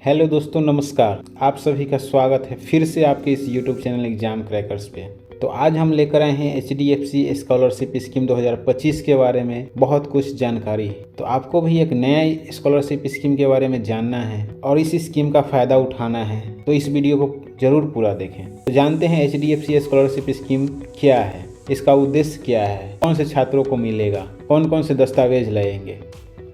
Hello दोस्तों, नमस्कार। आप सभी का स्वागत है फिर से आपके इस यूट्यूब चैनल एग्जाम क्रैकर्स पे। तो आज हम लेकर आए हैं HDFC स्कॉलरशिप स्कीम 2025 के बारे में बहुत कुछ जानकारी है। तो आपको भी एक नया स्कॉलरशिप स्कीम के बारे में जानना है और इस स्कीम का फ़ायदा उठाना है, तो इस वीडियो को ज़रूर पूरा देखें। तो जानते हैं HDFC स्कॉलरशिप स्कीम क्या है, इसका उद्देश्य क्या है, कौन से छात्रों को मिलेगा, कौन कौन से दस्तावेज लगेंगे।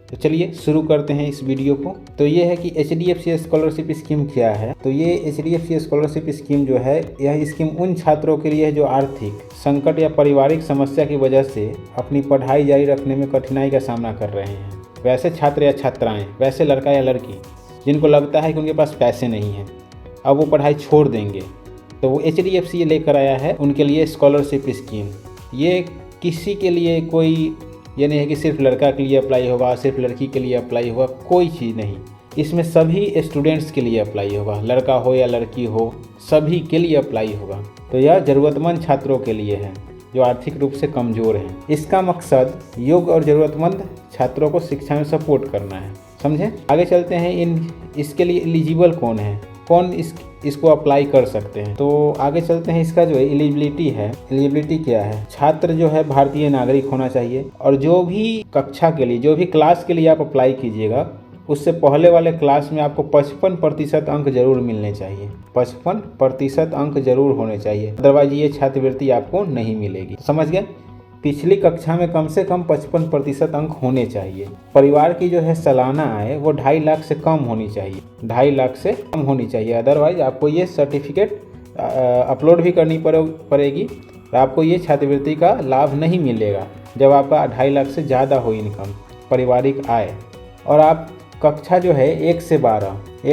तो चलिए शुरू करते हैं इस वीडियो को। तो ये है कि HDFC स्कॉलरशिप स्कीम क्या है। तो ये HDFC स्कॉलरशिप स्कीम जो है, यह स्कीम उन छात्रों के लिए है जो आर्थिक संकट या पारिवारिक समस्या की वजह से अपनी पढ़ाई जारी रखने में कठिनाई का सामना कर रहे हैं। वैसे छात्र या छात्राएं, वैसे लड़का या लड़की जिनको लगता है कि उनके पास पैसे नहीं हैं, अब वो पढ़ाई छोड़ देंगे, तो वो HDFC ये लेकर आया है उनके लिए स्कॉलरशिप स्कीम। ये किसी के लिए कोई ये नहीं है कि सिर्फ लड़का के लिए अप्लाई होगा, सिर्फ लड़की के लिए अप्लाई होगा, कोई चीज़ नहीं। इसमें सभी स्टूडेंट्स के लिए अप्लाई होगा, लड़का हो या लड़की हो, सभी के लिए अप्लाई होगा। तो यह ज़रूरतमंद छात्रों के लिए है जो आर्थिक रूप से कमज़ोर हैं। इसका मकसद योग्य और ज़रूरतमंद छात्रों को शिक्षा में सपोर्ट करना है। समझें। आगे चलते हैं, इसके लिए एलिजिबल कौन है, कौन इसको अप्लाई कर सकते हैं। तो आगे चलते हैं, इसका जो है एलिजिबिलिटी है। एलिजिबिलिटी क्या है? छात्र जो है भारतीय नागरिक होना चाहिए और जो भी कक्षा के लिए, जो भी क्लास के लिए आप अप्लाई कीजिएगा, उससे पहले वाले क्लास में आपको 55% अंक जरूर मिलने चाहिए। 55% अंक जरूर होने चाहिए, अदरवाइज ये छात्रवृत्ति आपको नहीं मिलेगी। समझ गए? पिछली कक्षा में कम से कम 55% अंक होने चाहिए। परिवार की जो है सालाना आय वो 2.5 लाख से कम होनी चाहिए, 2.5 लाख से कम होनी चाहिए। अदरवाइज आपको ये सर्टिफिकेट अपलोड भी करनी पड़ेगी, आपको ये छात्रवृत्ति का लाभ नहीं मिलेगा जब आपका 2.5 लाख से ज़्यादा हो इनकम, पारिवारिक आय। और आप कक्षा जो है 1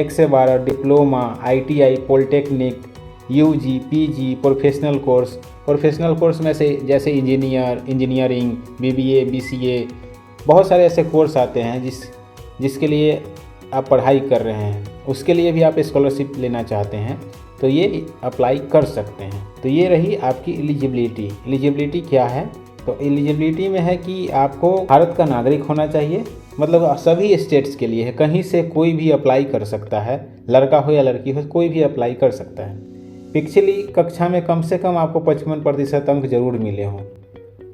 से 12 diploma, ITI, polytechnic, UG, PG, professional course में से जैसे इंजीनियरिंग, BBA, BCA, बहुत सारे ऐसे कोर्स आते हैं जिसके लिए आप पढ़ाई कर रहे हैं, उसके लिए भी आप स्कॉलरशिप लेना चाहते हैं तो ये अप्लाई कर सकते हैं। तो ये रही आपकी एलिजिबिलिटी। एलिजिबिलिटी क्या है? तो एलिजिबिलिटी में है कि आपको भारत का नागरिक होना चाहिए, मतलब सभी स्टेट्स के लिए है, कहीं से कोई भी अप्लाई कर सकता है, लड़का हो या लड़की हो, कोई भी अप्लाई कर सकता है। पिछली कक्षा में कम से कम आपको 55% अंक जरूर मिले हों,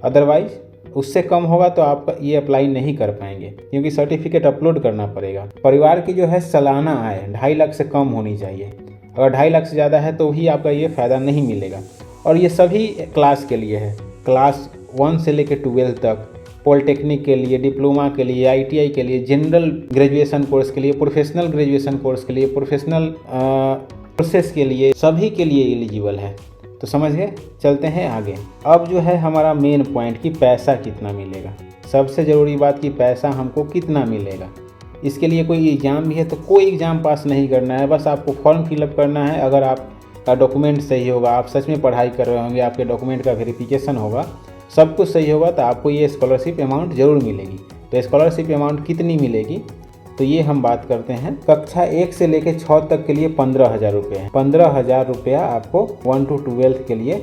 अदरवाइज उससे कम होगा तो आप ये अप्लाई नहीं कर पाएंगे क्योंकि सर्टिफिकेट अपलोड करना पड़ेगा। परिवार की जो है सालाना आय 2.5 लाख से कम होनी चाहिए, अगर 2.5 लाख से ज़्यादा है तो ही आपका ये फ़ायदा नहीं मिलेगा। और ये सभी क्लास के लिए है, क्लास 1 से लेकर 12 तक, पॉलिटेक्निक के लिए, डिप्लोमा के लिए, ITI के लिए, जनरल ग्रेजुएशन कोर्स के लिए, प्रोफेशनल ग्रेजुएशन कोर्स के लिए, प्रोफेशनल कोर्सेस के लिए, सभी के लिए एलिजिबल है। तो समझ गए? चलते हैं आगे। अब जो है हमारा मेन पॉइंट कि पैसा कितना मिलेगा। सबसे ज़रूरी बात कि पैसा हमको कितना मिलेगा। इसके लिए कोई एग्ज़ाम भी है तो कोई एग्ज़ाम पास नहीं करना है, बस आपको फॉर्म फिलअप करना है। अगर आपका डॉक्यूमेंट सही होगा, आप सच में पढ़ाई कर रहे होंगे, आपके डॉक्यूमेंट का वेरिफिकेशन होगा, सब कुछ सही होगा, तो आपको ये स्कॉलरशिप अमाउंट ज़रूर मिलेगी। तो स्कॉलरशिप अमाउंट कितनी मिलेगी तो ये हम बात करते हैं। कक्षा 1 से लेकर 6 तक के लिए 15,000 रुपये है। 15,000 रुपया आपको 1 to 12 के लिए,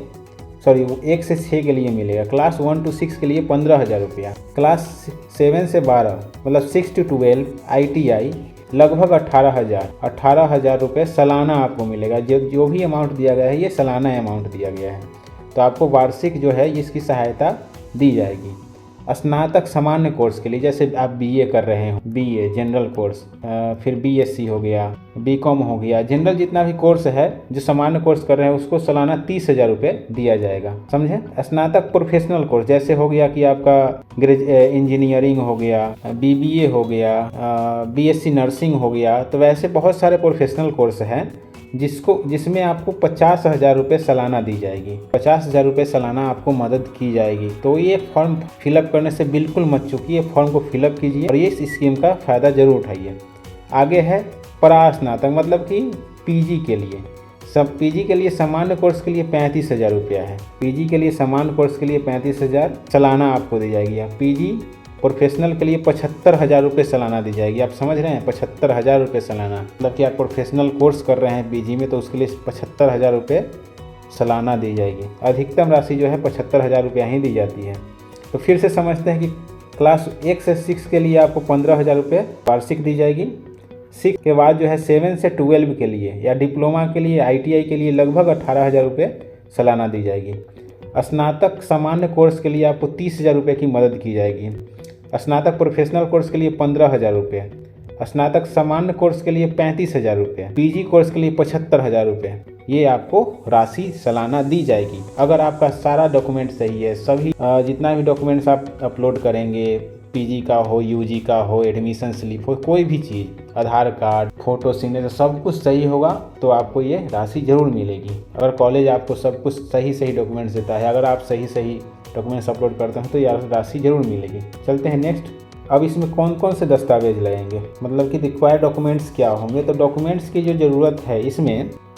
1 से 6 के लिए मिलेगा। क्लास 1 to 6 के लिए 15,000 रुपया। क्लास 7 से 12 मतलब 6 to 12 ITI लगभग 18,000 रुपये सालाना आपको मिलेगा। जो भी अमाउंट दिया गया है ये सालाना अमाउंट दिया गया है, तो आपको वार्षिक जो है इसकी सहायता दी जाएगी। स्नातक सामान्य कोर्स के लिए, जैसे आप BA कर रहे हो, BA जनरल कोर्स, फिर BSc हो गया, BCom हो गया, जनरल जितना भी कोर्स है जो सामान्य कोर्स कर रहे हैं उसको सालाना 30,000 रुपये दिया जाएगा। समझे? स्नातक प्रोफेशनल कोर्स जैसे हो गया कि आपका इंजीनियरिंग हो गया, BBA हो गया, BSc नर्सिंग हो गया, तो वैसे बहुत सारे प्रोफेशनल कोर्स हैं जिसमें आपको 50,000 रुपये सालाना दी जाएगी। 50,000 रुपये सालाना आपको मदद की जाएगी। तो ये फॉर्म फिलअप करने से बिल्कुल मत चूकिए, फॉर्म को फिलअप कीजिए और ये स्कीम का फ़ायदा ज़रूर उठाइए। आगे है परास्नातक, मतलब कि PG के लिए। PG के लिए सामान्य कोर्स के लिए 35,000 रुपया है। PG के लिए सामान्य कोर्स के लिए 35,000 सालाना आपको दी जाएगी। PG प्रोफेशनल के लिए 75,000 रुपये सालाना दी जाएगी। आप समझ रहे हैं? 75,000 रुपये सालाना, मतलब कि आप प्रोफेशनल कोर्स कर रहे हैं PG में तो उसके लिए 75,000 रुपये सालाना दी जाएगी। अधिकतम राशि जो है 75,000 रुपया ही दी जाती है। तो फिर से समझते हैं कि क्लास 1 से 6 के लिए आपको 15,000 रुपये वार्षिक दी जाएगी। 6 के बाद जो है 7 से 12 के लिए या डिप्लोमा के लिए ITI के लिए लगभग 18,000 रुपये सालाना दी जाएगी। स्नातक सामान्य कोर्स के लिए आपको 30,000 रुपये की मदद की जाएगी। स्नातक प्रोफेशनल कोर्स के लिए 15,000 रुपये, स्नातक सामान्य कोर्स के लिए 35,000 रुपये, PG कोर्स के लिए 75,000 रुपये, ये आपको राशि सालाना दी जाएगी। अगर आपका सारा डॉक्यूमेंट सही है, सभी जितना भी डॉक्यूमेंट्स आप अपलोड करेंगे, PG का हो, UG का हो, एडमिशन स्लिप हो, कोई भी चीज़, आधार कार्ड, फोटो, सिग्नेचर, सब कुछ सही होगा तो आपको ये राशि ज़रूर मिलेगी। अगर कॉलेज आपको सब कुछ सही डॉक्यूमेंट्स देता है, अगर आप सही डॉक्यूमेंट्स अपलोड करते हैं तो यह राशि ज़रूर मिलेगी। चलते हैं नेक्स्ट। अब इसमें कौन कौन से दस्तावेज लगेंगे, मतलब कि रिक्वायर्ड डॉक्यूमेंट्स क्या होंगे। तो डॉक्यूमेंट्स की जो ज़रूरत है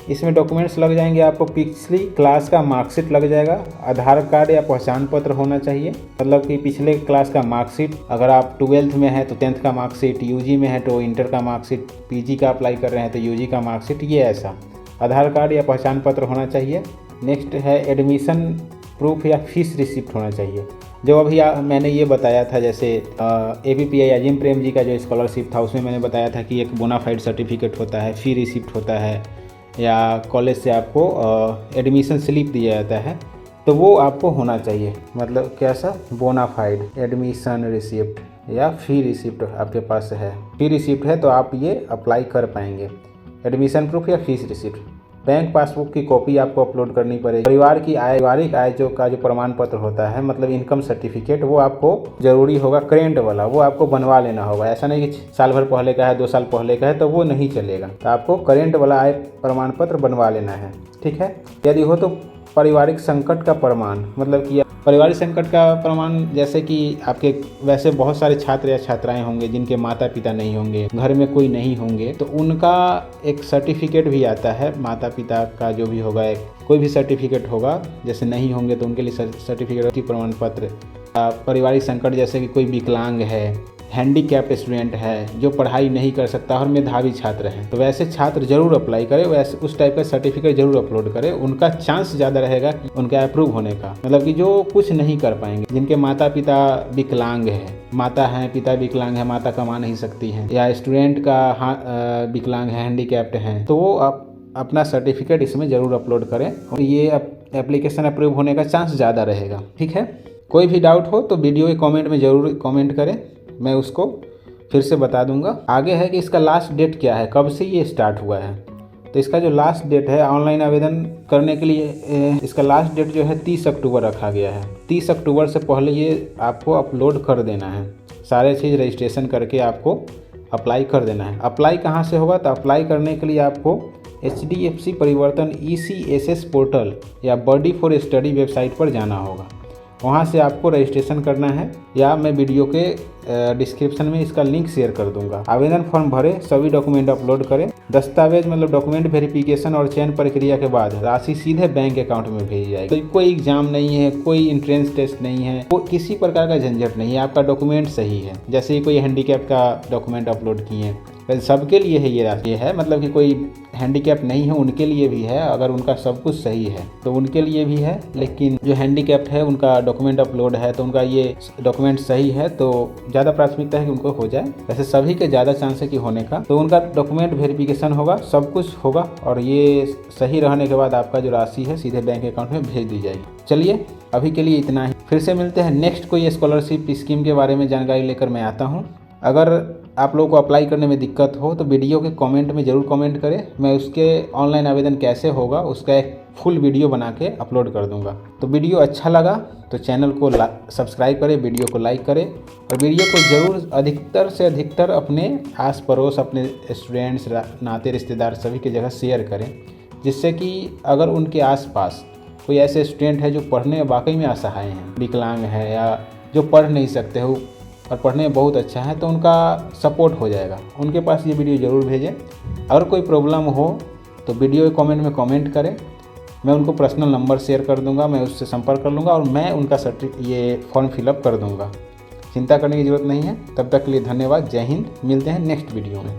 इसमें डॉक्यूमेंट्स लग जाएंगे आपको। पिछली क्लास का मार्कशीट लग जाएगा, आधार कार्ड या पहचान पत्र होना चाहिए, मतलब कि पिछले क्लास का मार्कशीट। अगर आप 12th में है तो 10th का मार्कशीट, UG में है तो इंटर का मार्कशीट, PG का अप्लाई कर रहे हैं तो UG का मार्कशीट, ये ऐसा आधार कार्ड या पहचान पत्र होना चाहिए। नेक्स्ट है एडमिशन प्रूफ या फीस रिसिप्ट होना चाहिए। जो अभी मैंने ये बताया था, जैसे ABPI अजीम प्रेम जी का जो स्कॉलरशिप था उसमें मैंने बताया था कि एक बोनाफाइड सर्टिफिकेट होता है, फी रिसिप्ट होता है, या कॉलेज से आपको एडमिशन स्लिप दिया जाता है, तो वो आपको होना चाहिए। मतलब कैसा बोनाफाइड एडमिशन रिसिप्ट या फी रिसिप्ट आपके पास है, फी रिसिप्ट है तो आप ये अप्लाई कर पाएंगे। एडमिशन प्रूफ या फीस रिसिप्ट, बैंक पासबुक की कॉपी आपको अपलोड करनी पड़ेगी। पारिवारिक आय जो प्रमाण पत्र होता है, मतलब इनकम सर्टिफिकेट, वो आपको जरूरी होगा। करेंट वाला वो आपको बनवा लेना होगा। ऐसा नहीं कि साल भर पहले का है, 2 साल पहले का है तो वो नहीं चलेगा। तो आपको करेंट वाला आय प्रमाण पत्र बनवा लेना है, ठीक है। यदि हो तो पारिवारिक संकट का प्रमाण, मतलब कि पारिवारिक संकट का प्रमाण, जैसे कि आपके वैसे बहुत सारे छात्र या छात्राएं होंगे जिनके माता पिता नहीं होंगे, घर में कोई नहीं होंगे, तो उनका एक सर्टिफिकेट भी आता है। माता पिता का जो भी होगा, कोई भी सर्टिफिकेट होगा, जैसे नहीं होंगे तो उनके लिए सर्टिफिकेट की प्रमाण पत्र। पारिवारिक संकट जैसे कि कोई विकलांग है, हैंडीकैप्ड स्टूडेंट है, जो पढ़ाई नहीं कर सकता और मेधावी छात्र हैं, तो वैसे छात्र जरूर अप्लाई करें, वैसे उस टाइप का सर्टिफिकेट जरूर अपलोड करें। उनका चांस ज़्यादा रहेगा उनका अप्रूव होने का। मतलब कि जो कुछ नहीं कर पाएंगे, जिनके माता पिता विकलांग है, माता हैं पिता विकलांग है, माता कमा नहीं सकती हैं, या स्टूडेंट का विकलांग है, हैंडीकैप्ड हैं, तो वो अपना सर्टिफिकेट इसमें ज़रूर अपलोड करें और ये एप्लीकेशन अप्रूव होने का चांस ज़्यादा रहेगा, ठीक है। कोई भी डाउट हो तो वीडियो के कमेंट में ज़रूर कमेंट करें, मैं उसको फिर से बता दूंगा। आगे है कि इसका लास्ट डेट क्या है, कब से ये स्टार्ट हुआ है। तो इसका जो लास्ट डेट है ऑनलाइन आवेदन करने के लिए, इसका लास्ट डेट जो है 30 अक्टूबर रखा गया है। 30 अक्टूबर से पहले ये आपको अपलोड कर देना है, सारे चीज़ रजिस्ट्रेशन करके आपको अप्लाई कर देना है। अप्लाई कहाँ से होगा, तो अप्लाई करने के लिए आपको HDFC परिवर्तन ECSS पोर्टल या बॉडी फॉर स्टडी वेबसाइट पर जाना होगा। वहाँ से आपको रजिस्ट्रेशन करना है, या मैं वीडियो के डिस्क्रिप्शन में इसका लिंक शेयर कर दूंगा। आवेदन फॉर्म भरें, सभी डॉक्यूमेंट अपलोड करें। दस्तावेज मतलब डॉक्यूमेंट वेरिफिकेशन और चयन प्रक्रिया के बाद राशि सीधे बैंक अकाउंट में भेजी जाएगी। तो कोई एग्जाम नहीं है, कोई एंट्रेंस टेस्ट नहीं है, किसी प्रकार का झंझट नहीं है, आपका डॉक्यूमेंट सही है। जैसे कोई हैंडीकैप का डॉक्यूमेंट अपलोड किए, सबके लिए है ये राशि है, मतलब कि कोई हैंडीकैप नहीं है उनके लिए भी है, अगर उनका सब कुछ सही है तो उनके लिए भी है। लेकिन जो हैंडीकैप्ड है उनका डॉक्यूमेंट अपलोड है तो उनका ये डॉक्यूमेंट सही है, तो ज़्यादा प्राथमिकता है कि उनको हो जाए। वैसे सभी के ज़्यादा चांस है कि होने का, तो उनका डॉक्यूमेंट वेरिफिकेशन होगा, सब कुछ होगा और ये सही रहने के बाद आपका जो राशि है सीधे बैंक अकाउंट में भेज दी जाएगी। चलिए अभी के लिए इतना ही, फिर से मिलते हैं नेक्स्ट कोई स्कॉलरशिप स्कीम के बारे में जानकारी लेकर मैं आता हूँ। अगर आप लोगों को अप्लाई करने में दिक्कत हो तो वीडियो के कमेंट में ज़रूर कमेंट करें, मैं उसके ऑनलाइन आवेदन कैसे होगा उसका एक फुल वीडियो बना के अपलोड कर दूंगा। तो वीडियो अच्छा लगा तो चैनल को सब्सक्राइब करें, वीडियो को लाइक करें और वीडियो को ज़रूर अधिकतर से अधिकतर अपने आस पड़ोस, अपने स्टूडेंट्स, नाते रिश्तेदार सभी की जगह शेयर करें, जिससे कि अगर उनके आसपास कोई ऐसे स्टूडेंट है जो पढ़ने वाकई में असहाय हैं, विकलांग है या जो पढ़ नहीं सकते हो और पढ़ने में बहुत अच्छा है, तो उनका सपोर्ट हो जाएगा। उनके पास ये वीडियो ज़रूर भेजें। अगर कोई प्रॉब्लम हो तो वीडियो के कमेंट में कमेंट करें, मैं उनको पर्सनल नंबर शेयर कर दूंगा, मैं उससे संपर्क कर लूँगा और मैं उनका ये फॉर्म फिलअप कर दूंगा। चिंता करने की ज़रूरत नहीं है। तब तक के लिए धन्यवाद। जय हिंद। मिलते हैं नेक्स्ट वीडियो में।